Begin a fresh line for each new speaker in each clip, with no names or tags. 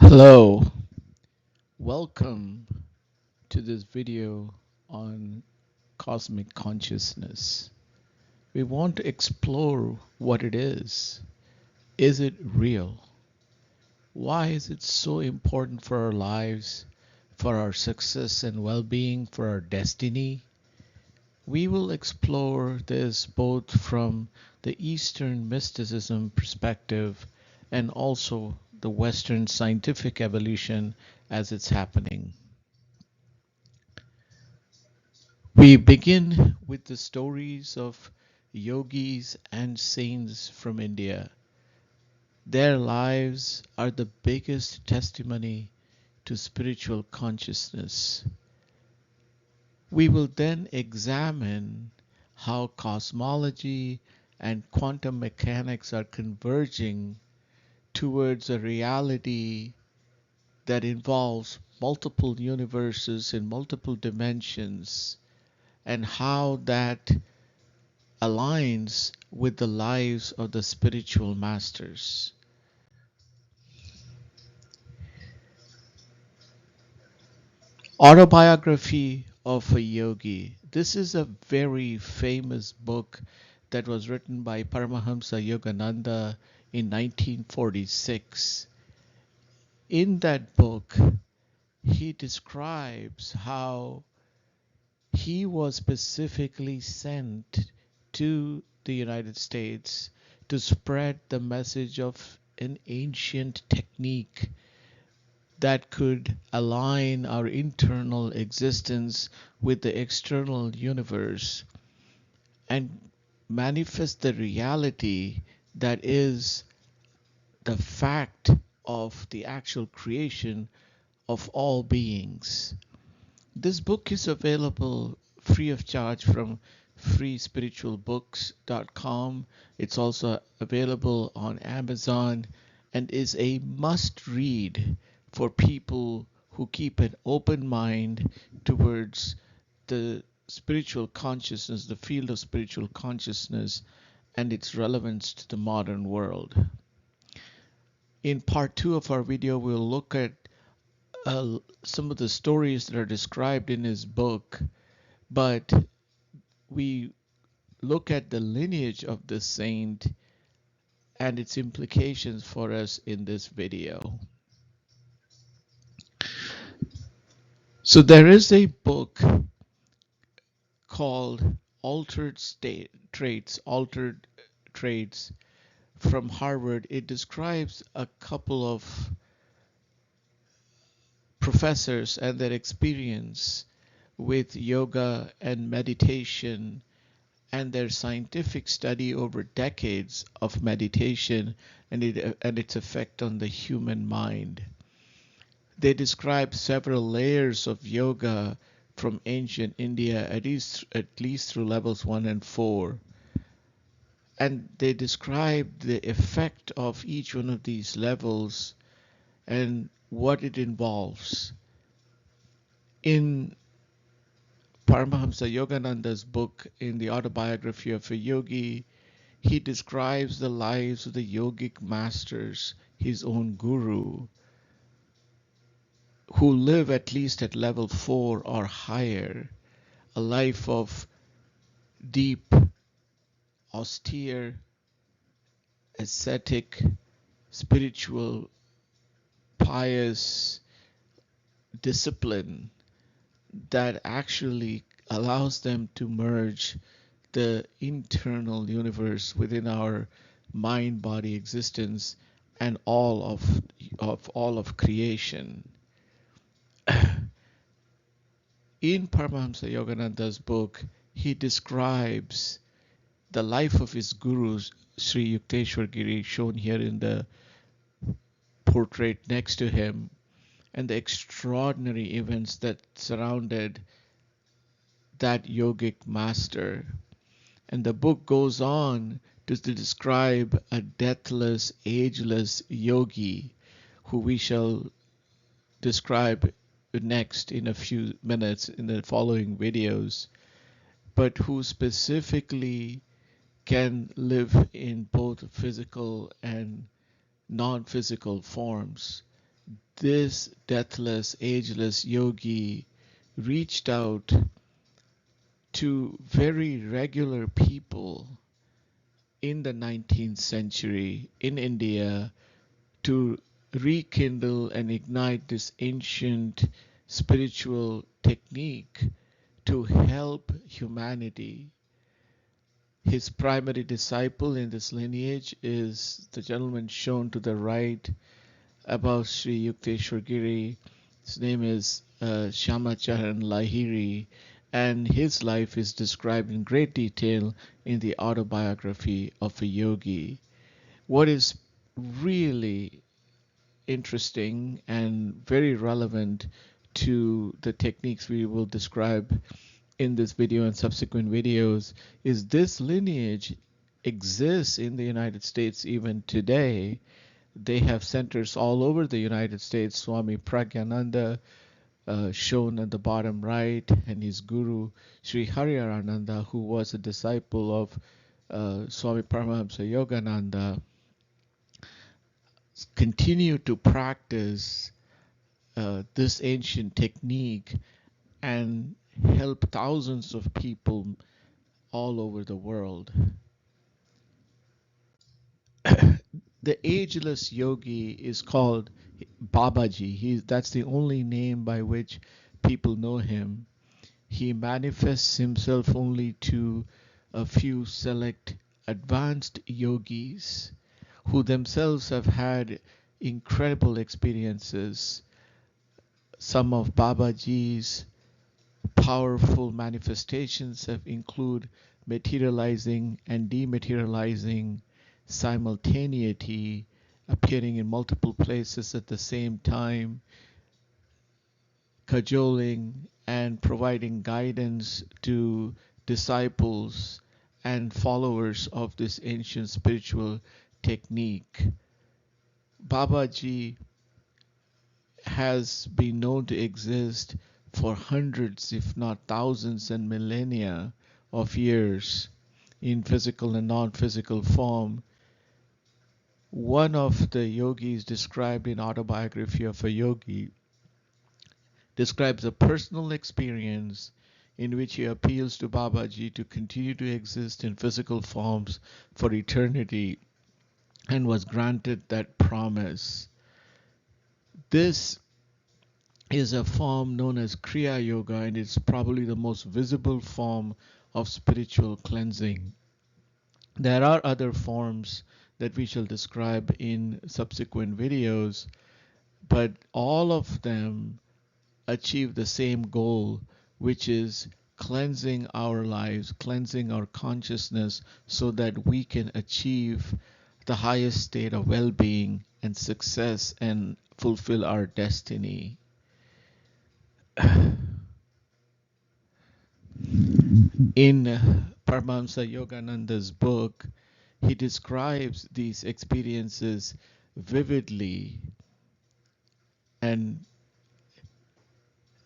Hello, welcome to this video on cosmic consciousness. We want to explore what it is. Is it real? Why is it so important for our lives, for our success and well-being, for our destiny? We will explore this both from the Eastern mysticism perspective and also the Western scientific evolution as it's happening. We begin with the stories of yogis and saints from India. Their lives are the biggest testimony to spiritual consciousness. We will then examine how cosmology and quantum mechanics are converging towards a reality that involves multiple universes in multiple dimensions, and how that aligns with the lives of the spiritual masters. Autobiography of a Yogi. This is a very famous book that was written by Paramahamsa Yogananda in 1946. In that book, he describes how he was specifically sent to the United States to spread the message of an ancient technique that could align our internal existence with the external universe and manifest the reality that is the fact of the actual creation of all beings. This book is available free of charge from freespiritualbooks.com. It's also available on Amazon and is a must read for people who keep an open mind towards the spiritual consciousness, the field of spiritual consciousness, and its relevance to the modern world. In part two of our video, we'll look at some of the stories that are described in his book, but we look at the lineage of the saint and its implications for us in this video. So there is a book called Altered Traits from Harvard. It describes a couple of professors and their experience with yoga and meditation and their scientific study over decades of meditation and its effect on the human mind. They describe several layers of yoga from ancient India, at least through levels 1 and 4. And they describe the effect of each one of these levels and what it involves. In Paramahamsa Yogananda's book, in the autobiography of a yogi, he describes the lives of the yogic masters, his own guru, who live at least at level 4 or higher, a life of deep, austere, ascetic, spiritual, pious discipline that actually allows them to merge the internal universe within our mind body existence and all of creation. In Paramahamsa Yogananda's book, he describes the life of his guru, Sri Yukteswar Giri, shown here in the portrait next to him, and the extraordinary events that surrounded that yogic master. And the book goes on to describe a deathless, ageless yogi who we shall describe next in a few minutes in the following videos, but who specifically can live in both physical and non-physical forms. this deathless, ageless yogi reached out to very regular people in the 19th century in India to rekindle and ignite this ancient spiritual technique to help humanity. His primary disciple in this lineage is the gentleman shown to the right above Sri Yukteswar Giri. His name is Shamacharan Lahiri, and his life is described in great detail in the autobiography of a yogi. What is really interesting and very relevant to the techniques we will describe in this video and subsequent videos is this lineage exists in the United States even today. They have centers all over the United States. Swami Pragyananda, shown at the bottom right, and his guru Sri Hariharananda, who was a disciple of Swami Paramahamsa Yogananda, continue to practice this ancient technique and help thousands of people all over the world. The ageless yogi is called Babaji. That's the only name by which people know him. He manifests himself only to a few select advanced yogis who themselves have had incredible experiences. Some of Babaji's powerful manifestations have include materializing and dematerializing, simultaneity, appearing in multiple places at the same time, cajoling and providing guidance to disciples and followers of this ancient spiritual technique. Babaji has been known to exist for hundreds, if not thousands and millennia of years in physical and non-physical form. One of the yogis described in Autobiography of a Yogi describes a personal experience in which he appeals to Babaji to continue to exist in physical forms for eternity and was granted that promise. This is a form known as Kriya Yoga, and it's probably the most visible form of spiritual cleansing. There are other forms that we shall describe in subsequent videos, but all of them achieve the same goal, which is cleansing our lives, cleansing our consciousness so that we can achieve the highest state of well-being and success and fulfill our destiny. In Paramahamsa Yogananda's book, he describes these experiences vividly, and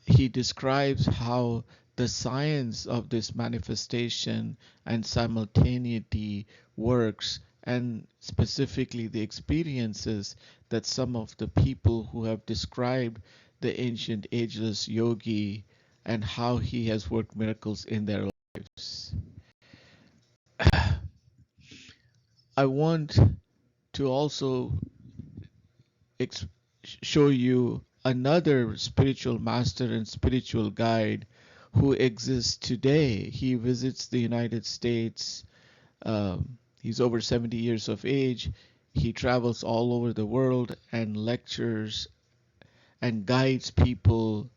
he describes how the science of this manifestation and simultaneity works, and specifically the experiences that some of the people who have described the ancient ageless yogi and how he has worked miracles in their lives. I want to also show you another spiritual master and spiritual guide who exists today. He visits the United States. He's over 70 years of age. He travels all over the world and lectures and guides people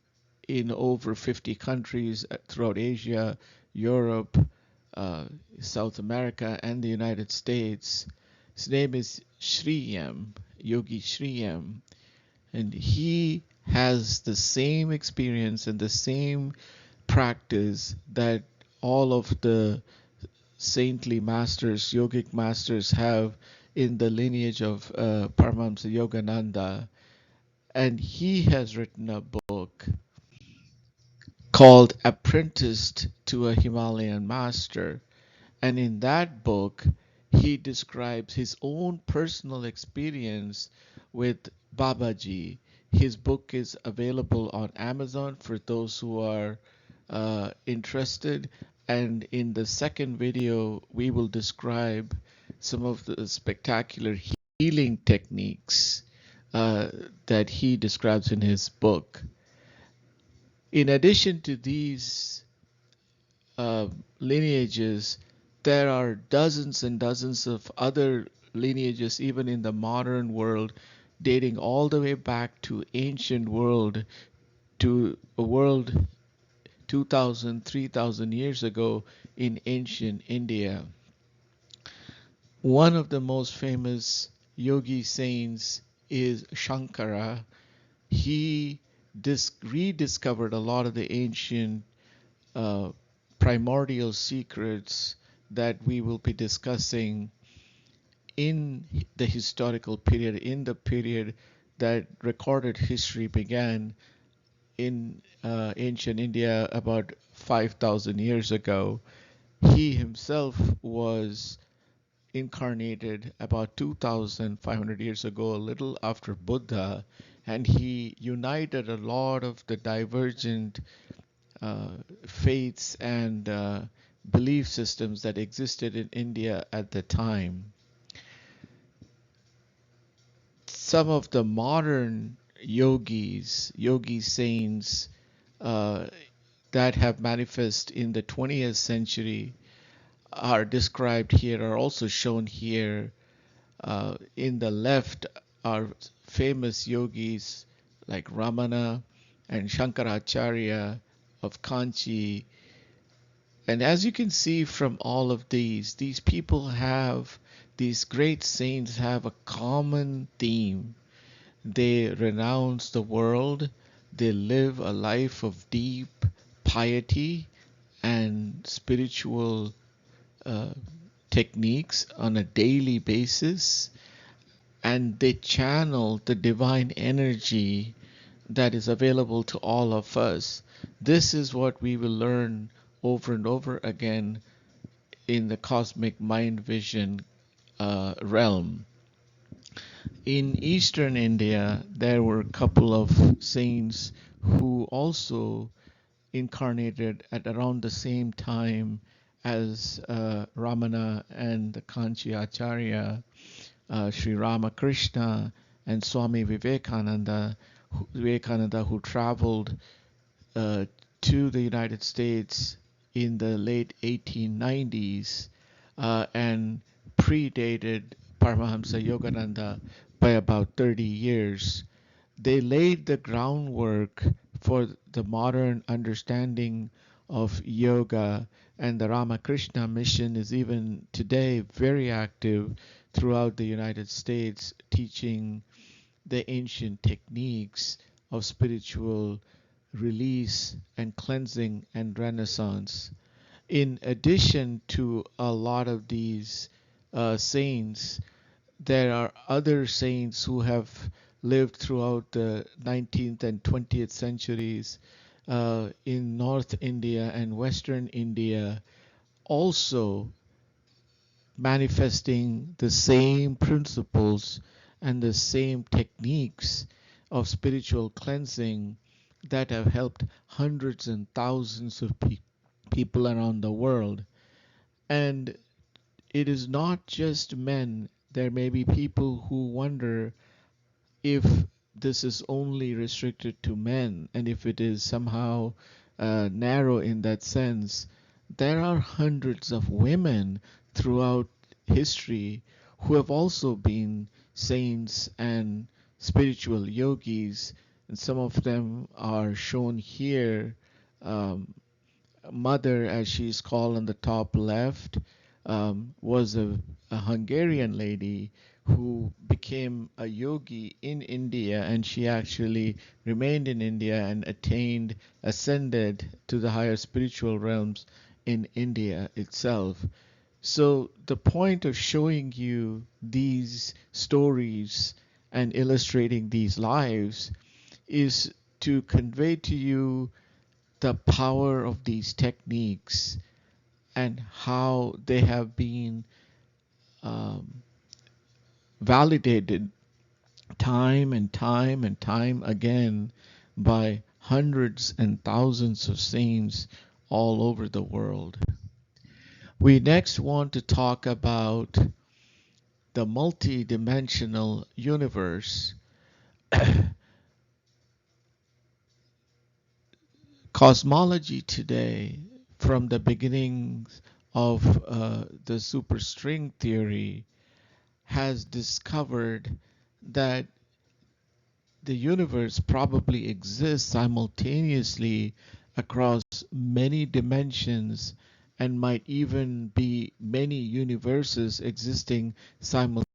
in over 50 countries throughout Asia, Europe, South America, and the United States. His name is Shriyam, Yogi Shriyam, and he has the same experience and the same practice that all of the saintly masters, yogic masters have in the lineage of Paramahamsa Yogananda. And he has written a book called Apprenticed to a Himalayan Master. And in that book, he describes his own personal experience with Babaji. His book is available on Amazon for those who are interested. And in the second video, we will describe some of the spectacular healing techniques uh, that he describes in his book. In addition to these uh, lineages, there are dozens and dozens of other lineages, even in the modern world, dating all the way back to ancient world, to a world 2,000, 3,000 years ago in ancient India. One of the most famous yogi saints is Shankara. He rediscovered a lot of the ancient uh, primordial secrets that we will be discussing in the historical period, in the period that recorded history began in ancient India about 5,000 years ago. He himself was incarnated about 2,500 years ago, a little after Buddha, and he united a lot of the divergent uh, faiths and belief systems that existed in India at the time. Some of the modern yogi saints uh, that have manifest in the 20th century are described here, are also shown here. In the left are famous yogis like Ramana and Shankaracharya of Kanchi. And as you can see from all of these people have, these great saints have a common theme. They renounce the world, they live a life of deep piety and spiritual uh, techniques on a daily basis, and they channel the divine energy that is available to all of us. This is what we will learn over and over again in the cosmic mind vision realm. In eastern India, there were a couple of saints who also incarnated at around the same time as Ramana and the Kanchi Acharya, Sri Ramakrishna and Swami Vivekananda, who traveled uh, to the United States in the late 1890s and predated Paramahamsa Yogananda by about 30 years. They laid the groundwork for the modern understanding of yoga, and the Ramakrishna mission is even today very active throughout the United States, teaching the ancient techniques of spiritual release and cleansing and renaissance. In addition to a lot of these saints, there are other saints who have lived throughout the 19th and 20th centuries in North India and Western India, also manifesting the same principles and the same techniques of spiritual cleansing that have helped hundreds and thousands of people around the world. And it is not just men. There may be people who wonder if this is only restricted to men, and if it is somehow narrow in that sense. There are hundreds of women throughout history who have also been saints and spiritual yogis, and some of them are shown here. Um, Mother, as she's called on the top left, was a Hungarian lady who became a yogi in India, and she actually remained in India and ascended to the higher spiritual realms in India itself. So the point of showing you these stories and illustrating these lives is to convey to you the power of these techniques and how they have been um, validated time and time and time again by hundreds and thousands of saints all over the world. We next want to talk about the multidimensional universe. Cosmology today, from the beginnings of the superstring theory, has discovered that the universe probably exists simultaneously across many dimensions and might even be many universes existing simultaneously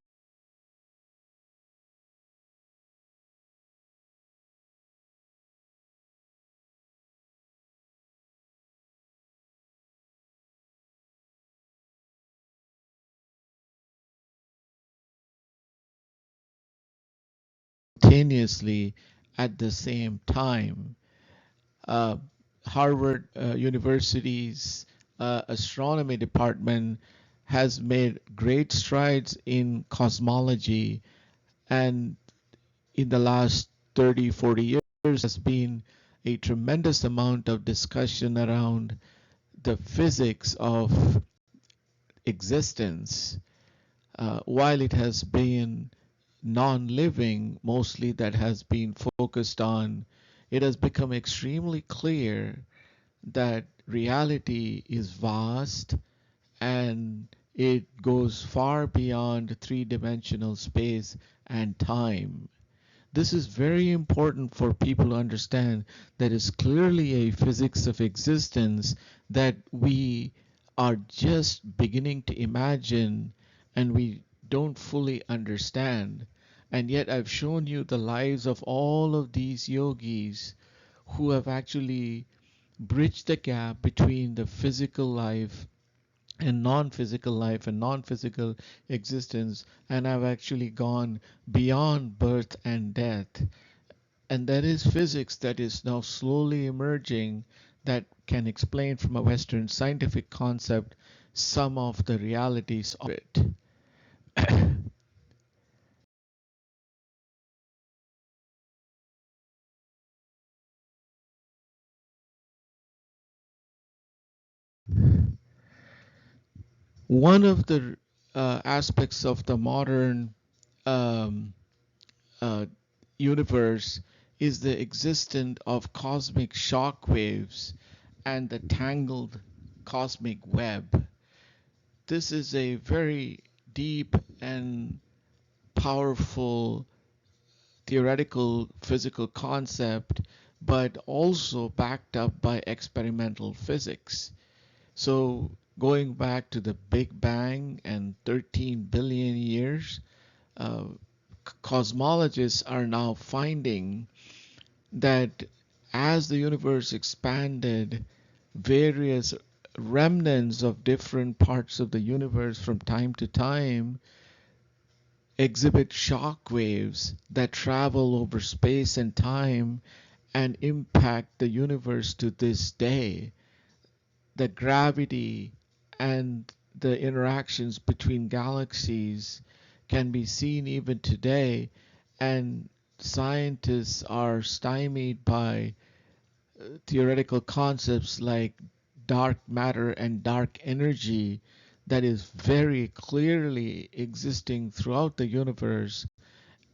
at the same time. uh, Harvard University's astronomy department has made great strides in cosmology, and in the last 30, 40 years has been a tremendous amount of discussion around the physics of existence. While it has been non-living mostly that has been focused on, it has become extremely clear that reality is vast and it goes far beyond three-dimensional space and time. This is very important for people to understand that is clearly a physics of existence that we are just beginning to imagine and we don't fully understand. And yet I've shown you the lives of all of these yogis who have actually bridged the gap between the physical life and non-physical life and non-physical existence, and have actually gone beyond birth and death. And that is physics that is now slowly emerging that can explain from a Western scientific concept some of the realities of it. One of the aspects of the modern um, uh, universe is the existence of cosmic shock waves and the tangled cosmic web. This is a very deep and powerful theoretical physical concept, but also backed up by experimental physics. So, going back to the Big Bang and 13 billion years, uh, cosmologists are now finding that as the universe expanded, various remnants of different parts of the universe from time to time exhibit shock waves that travel over space and time and impact the universe to this day. The gravity and the interactions between galaxies can be seen even today, and scientists are stymied by theoretical concepts like dark matter and dark energy that is very clearly existing throughout the universe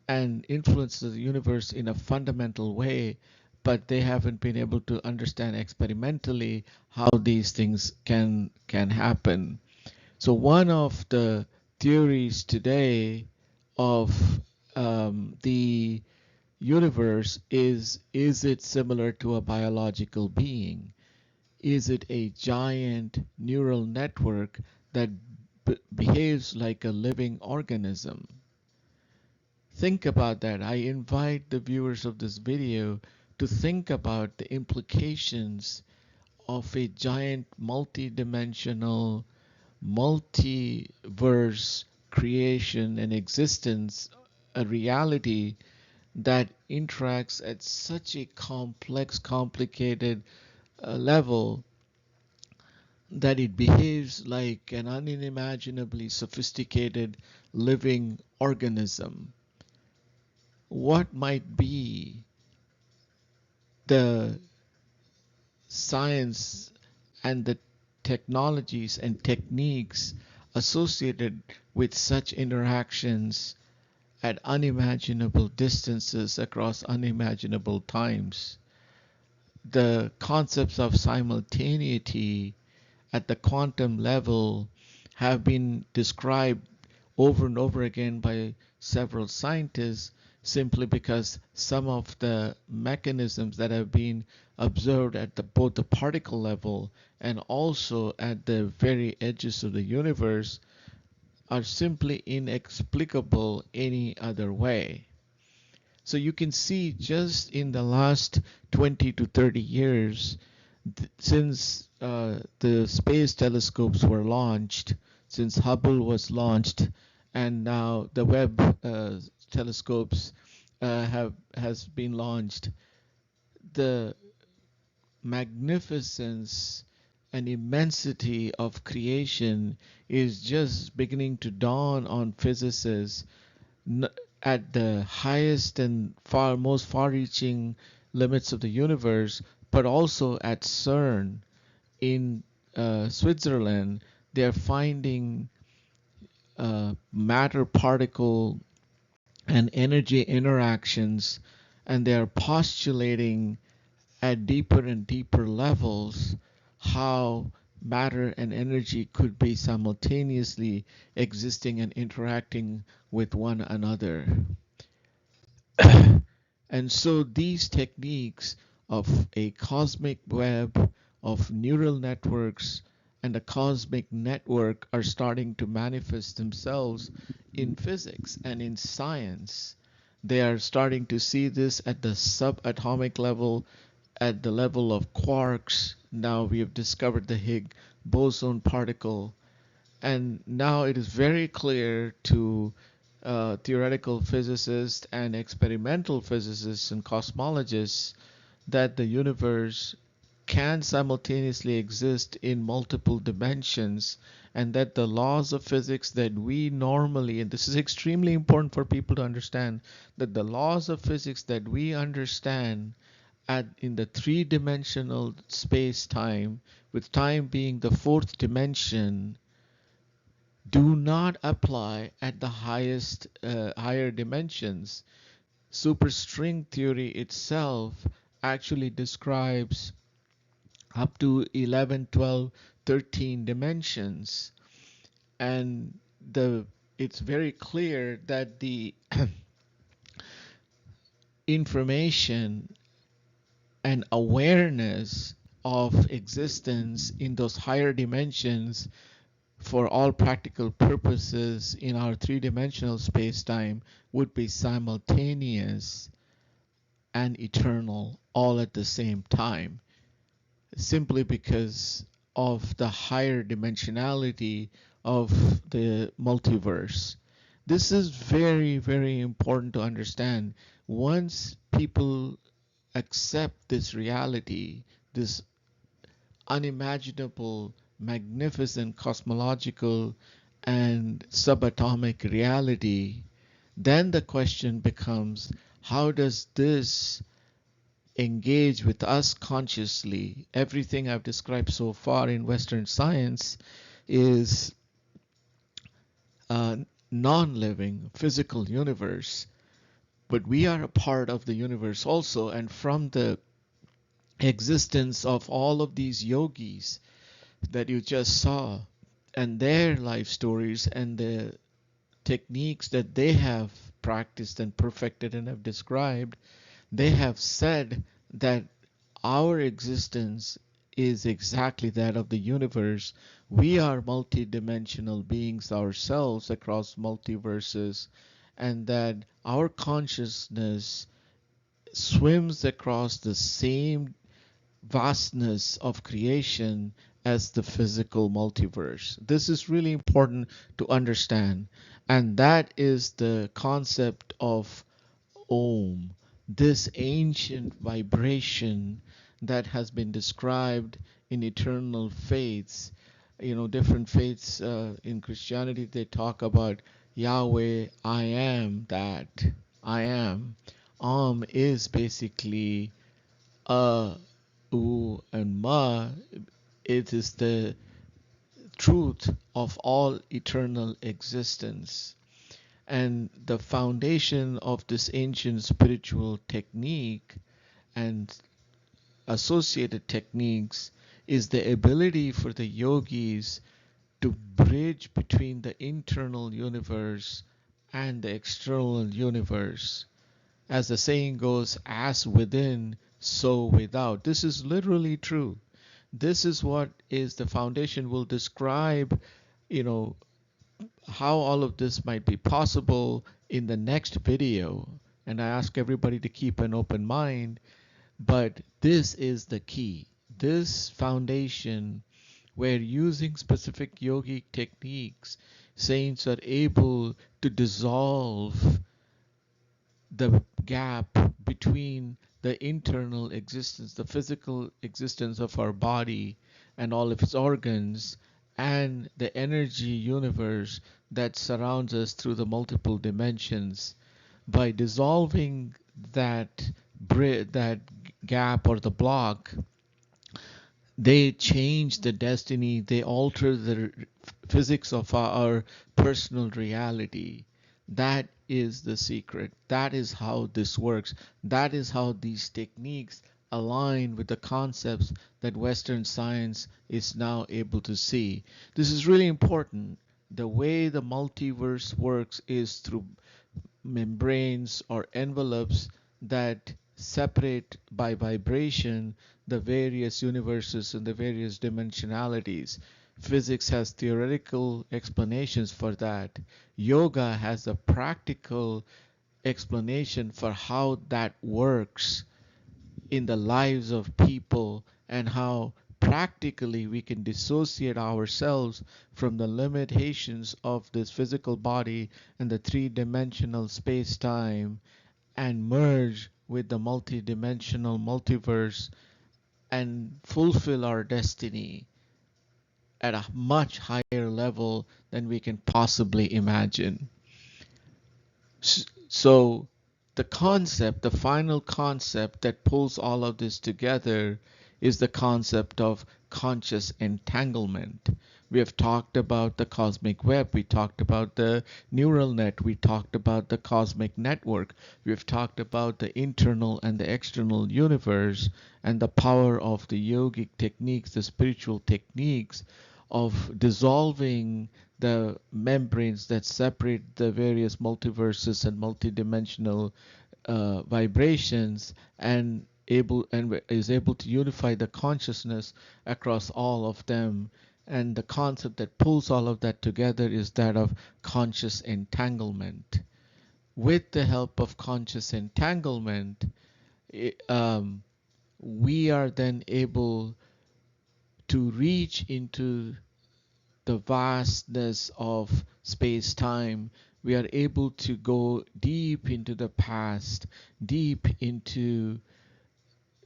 and influences the universe in a fundamental way, but they haven't been able to understand experimentally how these things can happen. So one of the theories today of the universe is it similar to a biological being? Is it a giant neural network that behaves like a living organism? Think about that. I invite the viewers of this video to think about the implications of a giant multi-dimensional, multiverse creation and existence, a reality that interacts at such a complex, complicated level that it behaves like an unimaginably sophisticated living organism. what might be the science and the technologies and techniques associated with such interactions at unimaginable distances across unimaginable times. The concepts of simultaneity at the quantum level have been described over and over again by several scientists simply because some of the mechanisms that have been observed at both the particle level and also at the very edges of the universe are simply inexplicable any other way. So you can see just in the last 20 to 30 years, since the space telescopes were launched, since Hubble was launched, and now the Webb telescopes has been launched, the magnificence and immensity of creation is just beginning to dawn on physicists at the highest and most far-reaching limits of the universe, but also at CERN in Switzerland. They're finding matter particle and energy interactions, and they're postulating at deeper and deeper levels how matter and energy could be simultaneously existing and interacting with one another. And so these techniques of a cosmic web of neural networks and a cosmic network are starting to manifest themselves in physics and in science. They are starting to see this at the subatomic level, at the level of quarks. Now we have discovered the Higgs boson particle, and now it is very clear to theoretical physicists and experimental physicists and cosmologists that the universe can simultaneously exist in multiple dimensions, and that the laws of physics that we normally, and this is extremely important for people to understand, that the laws of physics that we understand in the three-dimensional space-time, with time being the fourth dimension, do not apply at the higher dimensions. Superstring theory itself actually describes up to 11, 12, 13 dimensions, and it's very clear that the information and awareness of existence in those higher dimensions for all practical purposes in our three-dimensional space-time would be simultaneous and eternal all at the same time, simply because of the higher dimensionality of the multiverse. This is very, very important to understand. Once people accept this reality, this unimaginable, magnificent cosmological and subatomic reality, then the question becomes, how does this engage with us consciously? Everything I've described so far in Western science is a non-living physical universe, but we are a part of the universe also, and from the existence of all of these yogis that you just saw and their life stories and the techniques that they have practiced and perfected and have described, they have said that our existence is exactly that of the universe. We are multidimensional beings ourselves across multiverses, and that our consciousness swims across the same vastness of creation as the physical multiverse. This is really important to understand, and that is the concept of Om, this ancient vibration that has been described in eternal faiths. Different faiths in Christianity, they talk about Yahweh, I am that. I am. Om is basically U, and Ma. It is the truth of all eternal existence. And the foundation of this ancient spiritual technique and associated techniques is the ability for the yogis to bridge between the internal universe and the external universe. As the saying goes, as within, so without. This is literally true. This is what is the foundation. Will describe, you know, how all of this might be possible in the next video. And I ask everybody to keep an open mind, but this is the key. This foundation, where using specific yogic techniques, saints are able to dissolve the gap between the internal existence, the physical existence of our body and all of its organs, and the energy universe that surrounds us through the multiple dimensions. By dissolving that that gap or the block, they change the destiny, they alter the physics of our personal reality. That is the secret. That is how this works. That is how these techniques align with the concepts that Western science is now able to see. This is really important. The way the multiverse works is through membranes or envelopes that separate by vibration the various universes and the various dimensionalities. Physics has theoretical explanations for that. Yoga has a practical explanation for how that works in the lives of people, and how practically we can dissociate ourselves from the limitations of this physical body and the three-dimensional space-time, and merge with the multi-dimensional multiverse and fulfill our destiny at a much higher level than we can possibly imagine. So the concept, the final concept that pulls all of this together, is the concept of conscious entanglement. We have talked about the cosmic web, we talked about the neural net, we talked about the cosmic network, we've talked about the internal and the external universe, and the power of the yogic techniques, the spiritual techniques of dissolving the membranes that separate the various multiverses and multidimensional vibrations, and is able to unify the consciousness across all of them. And the concept that pulls all of that together is that of conscious entanglement. With the help of conscious entanglement, we are then able to reach into the vastness of space time. We are able to go deep into the past, deep into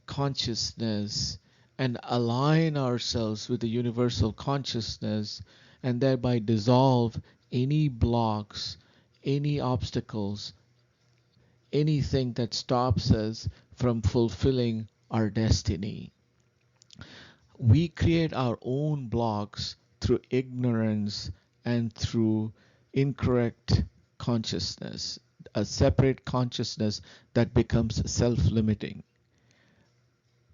consciousness, and align ourselves with the universal consciousness, and thereby dissolve any blocks, any obstacles, anything that stops us from fulfilling our destiny. We create our own blocks through ignorance and through incorrect consciousness, a separate consciousness that becomes self-limiting.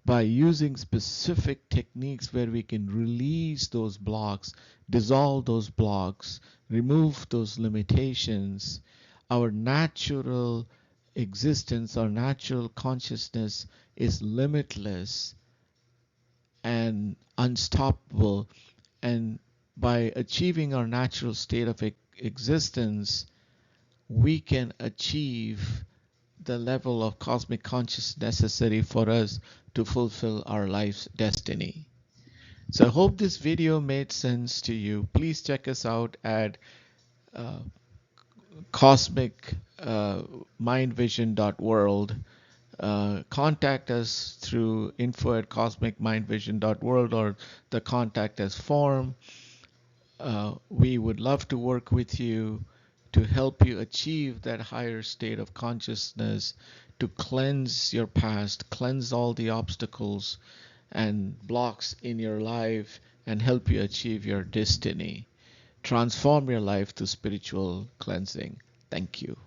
By using specific techniques where we can release those blocks, dissolve those blocks, remove those limitations, our natural existence, our natural consciousness is limitless and unstoppable. And by achieving our natural state of existence, we can achieve the level of cosmic consciousness necessary for us to fulfill our life's destiny. So I hope this video made sense to you. Please check us out at uh, cosmicmindvision.world. Contact us through info@cosmicmindvision.world or the contact us form. We would love to work with you to help you achieve that higher state of consciousness, to cleanse your past, cleanse all the obstacles and blocks in your life, and help you achieve your destiny. Transform your life through spiritual cleansing. Thank you.